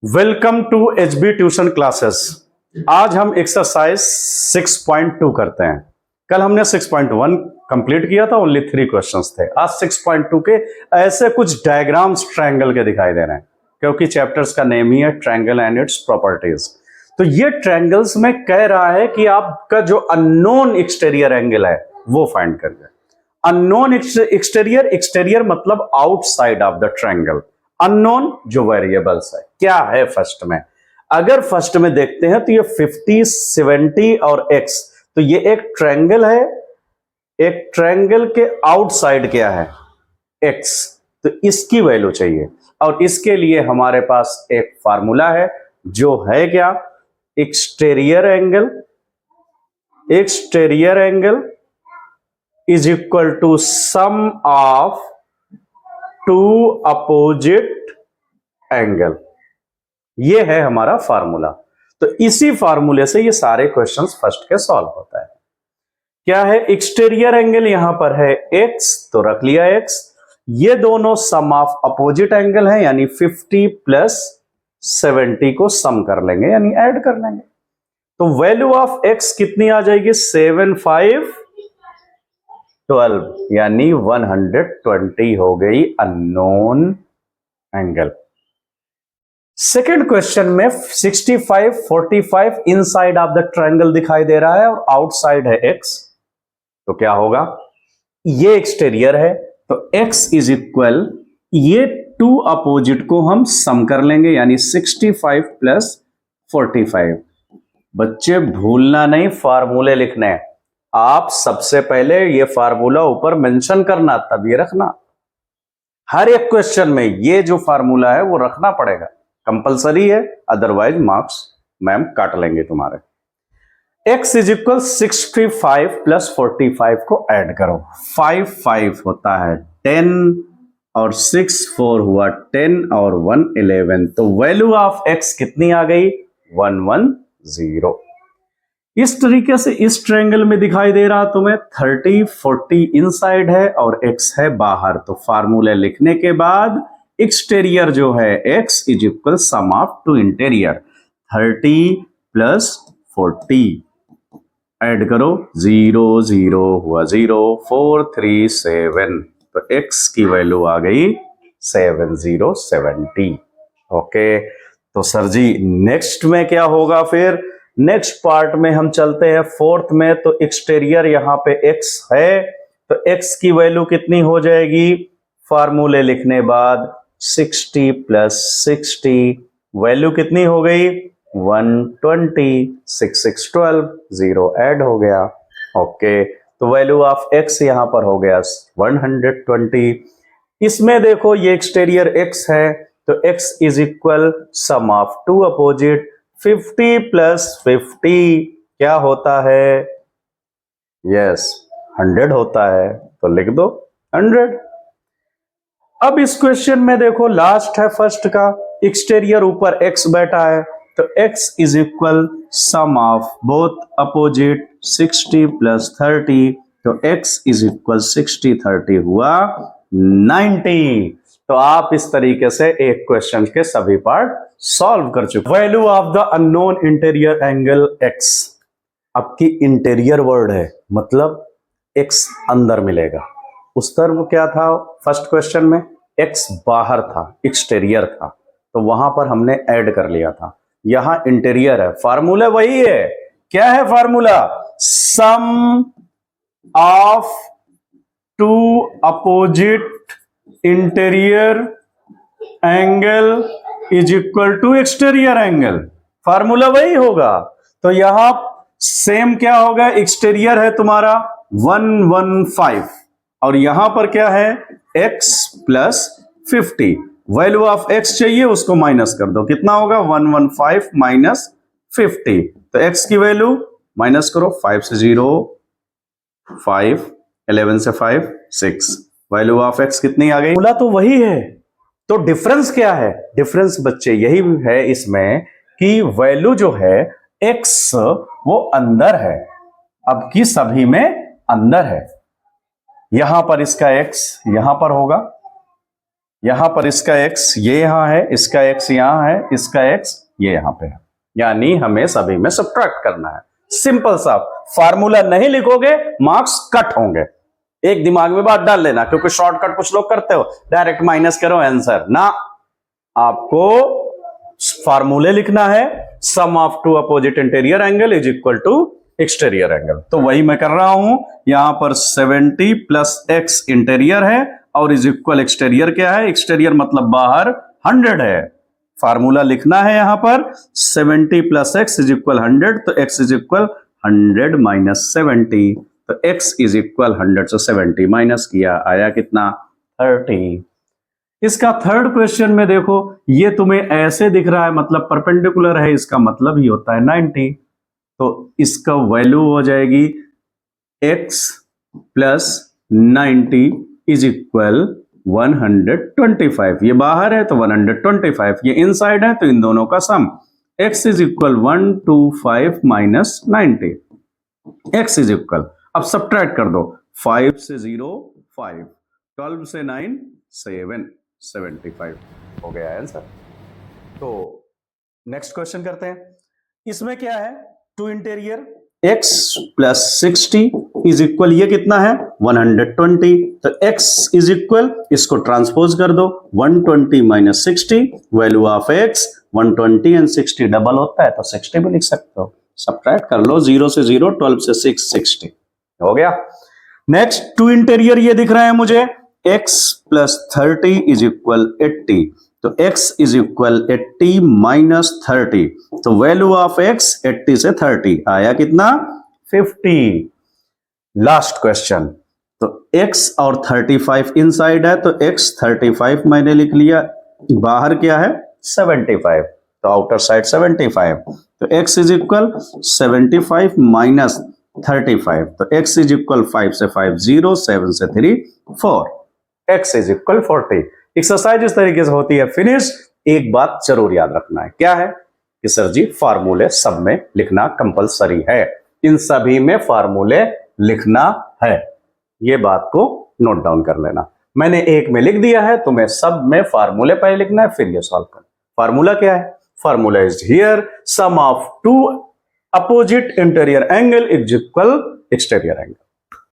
Welcome to HB tuition classes. आज हम exercise 6.2 करते हैं। कल हमने 6.1 कंप्लीट किया था, ओनली 3 क्वेश्चंस थे। आज 6.2 के ऐसे कुछ डायग्राम्स ट्रायंगल के दिखाई दे रहे हैं, क्योंकि चैप्टर्स का नेम ही है ट्रायंगल एंड इट्स प्रॉपर्टीज। तो ये ट्रायंगल्स में कह रहा है कि आपका जो अननोन एक्सटीरियर एंगल है वो फाइंड करिए। अननोन एक्सटीरियर मतलब outside of the triangle. Unknown जो वेरिएबल्स है क्या है फर्स्ट में। अगर फर्स्ट में देखते हैं तो ये 50, 70 और x, तो ये एक ट्रायंगल है। एक ट्रायंगल के आउटसाइड क्या है x, तो इसकी वैल्यू चाहिए। और इसके लिए हमारे पास एक फार्मूला है जो है क्या, exterior angle is equal to sum of two opposite angle. ये है हमारा फार्मूला। तो इसी फार्मूले से ये सारे क्वेश्चंस फर्स्ट के सॉल्व होता है। क्या है, एक्सटीरियर एंगल यहां पर है x, तो रख लिया x। ये दोनों सम ऑफ अपोजिट एंगल है, यानी 50 प्लस 70 को सम कर लेंगे, यानी ऐड कर लेंगे। तो वैल्यू ऑफ x कितनी आ जाएगी, 7, 5, 12, यानी 120 हो गई अननोन एंगल। सेकेंड क्वेश्चन में 65, 45 इनसाइड ऑफ द ट्रायंगल दिखाई दे रहा है और आउटसाइड है x, तो क्या होगा, ये एक्सटीरियर है तो x इज इक्वल, ये टू अपोजिट को हम सम कर लेंगे, यानी 65 प्लस 45। बच्चे भूलना नहीं फार्मूले लिखने। आप सबसे पहले ये फार्मूला ऊपर मेंशन करना, तब ये रखना। हर एक क्वेश्चन में ये जो फार्मूला है वो रखना पड़ेगा, कंपलसरी है, अदरवाइज मार्क्स मैम काट लेंगे तुम्हारे। x इज इक्वल 65 प्लस 45 को ऐड करो। 5, 5 होता है 10 और 6, 4 हुआ 10 और 1, 11। तो वैल्यू ऑफ x कितनी आ गई, 110। इस तरीके से इस ट्रायंगल में दिखाई दे रहा तुम्हें 30, 40 इनसाइड है और x है बाहर। तो फार्मूले लिखने के बाद एक्सटीरियर जो है x is equal sum of to interior, 30 plus 40 add करो, 0, 0 हुआ 0, 4, 3, 7। तो x की वैल्यू आ गई 7070। ओके, तो सर जी नेक्स्ट में क्या होगा फिर, नेक्स्ट पार्ट में हम चलते हैं फोर्थ में। तो एक्सटीरियर यहां पे x है, तो x की वैल्यू कितनी हो जाएगी, फार्मूले लिखने बाद 60 प्लस 60, वैल्यू कितनी हो गई, 120, 6, 6, 12, 0 ऐड हो गया। ओके, तो वैल्यू ऑफ x यहां पर हो गया 120। इसमें देखो ये एक्सटीरियर x है, तो x is equal sum of two opposite, 50 plus 50 क्या होता है, यस 100 होता है, तो लिख दो 100। अब इस क्वेश्चन में देखो लास्ट है फर्स्ट का, एक्सटीरियर ऊपर x बैठा है, तो x is equal sum of both opposite 60 plus 30, तो x इज इक्वल 60, 30 हुआ 90। तो आप इस तरीके से एक क्वेश्चन के सभी पार्ट सॉल्व कर चुके। Value of the unknown interior angle x, आपकी इंटीरियर वर्ड है मतलब x अंदर मिलेगा। उस तरफ क्या था फर्स्ट क्वेश्चन में, x बाहर था, एक्सटीरियर था, तो वहां पर हमने ऐड कर लिया था। यहां इंटीरियर है, फार्मूला वही है। क्या है formula, sum of two opposite interior angle is equal to exterior angle, formula वही होगा। तो यहां सेम क्या होगा, एक्सटीरियर है तुम्हारा 115 और यहां पर क्या है x plus 50, value of x चाहिए, उसको माइनस कर दो, कितना होगा 115 माइनस 50। तो x की वैल्यू माइनस करो, 5 से 0, 5, 11 से 5, 6, वैल्यू ऑफ x कितनी आ गई, बोला तो वही है। तो डिफरेंस क्या है, डिफरेंस बच्चे यही है इसमें कि वैल्यू जो है x वो अंदर है, अब की सभी में अंदर है। यहां पर इसका x यहां पर होगा, यहां पर इसका x ये यहां है, इसका x यहां है, इसका x ये यहां पे है, यानी हमें सभी में सब्ट्रैक्ट करना है। सिंपल सा, फार्मूला नहीं लिखोगे मार्क्स कट होंगे। एक दिमाग में बात डाल लेना, क्योंकि शॉर्टकट कुछ लोग करते हो, डायरेक्ट माइनस करो आंसर ना, आपको फार्मूले लिखना है। Sum of two opposite interior angle is equal to exterior angle. तो वही मैं कर रहा हूं, यहां पर 70 प्लस एक्स इंटीरियर है और इज इक्वल एक्सटीरियर क्या है, एक्सटीरियर मतलब बाहर 100 है। फार्मूला लिखना है यहां पर 70 प्लस एक्स इज इक्वल 100, तो एक्स इज इक्वल 100 माइनस 70, तो x इज इक्वल 100 से 70 माइनस किया, आया कितना 30। इसका थर्ड क्वेश्चन में देखो, ये तुम्हें ऐसे दिख रहा है मतलब परपेंडिकुलर है, इसका मतलब ही होता है 90, तो इसका वैल्यू हो जाएगी x प्लस 90 इज इक्वल 125। ये बाहर है तो 125, ये इनसाइड है तो इन दोनों का सम, x is equal 125 minus 90, x is equal, अब सब्ट्रैक्ट कर दो, 5 से 0 5, 12 से 9 7, 75 हो गया आंसर। तो नेक्स्ट क्वेश्चन करते हैं। इसमें क्या है, to interior x plus 60 is equal, ये कितना है 120, तो x इज इक्वल, इसको ट्रांसपोज कर दो 120 minus 60, value of x 120 and 60 double होता है तो 60 भी लिख सकते हो, सब्ट्रैक्ट कर लो, 0 से 0, 12 से 6, 60 हो गया। नेक्स्ट टू इंटीरियर ये दिख रहा है मुझे, x प्लस 30 इज इक्वल 80, तो x इज इक्वल 80 माइनस 30, तो वैल्यू ऑफ x 80 से 30 आया कितना 50। लास्ट क्वेश्चन, तो x और 35 इनसाइड है तो x 35 मैंने लिख लिया, बाहर क्या है 75, तो आउटर साइड 75, तो x इज इक्वल 75 माइनस 35, तो x इज इक्वल 5 से 5 0, 7 से 3 4, x इज इक्वल 40। एक्सरसाइज इस तरीके से होती है फिनिश। एक बात जरूर याद रखना है, क्या है कि सर जी फार्मूले सब में लिखना कंपलसरी है, इन सभी में फार्मूले लिखना है, ये बात को नोट डाउन कर लेना। मैंने एक में लिख दिया है, तुम्हें सब में फार्मूले पहले लिखना है फिर ये सॉल्व करना। फार्मूला क्या है, formula is here, sum of two opposite interior angle is equal exterior angle.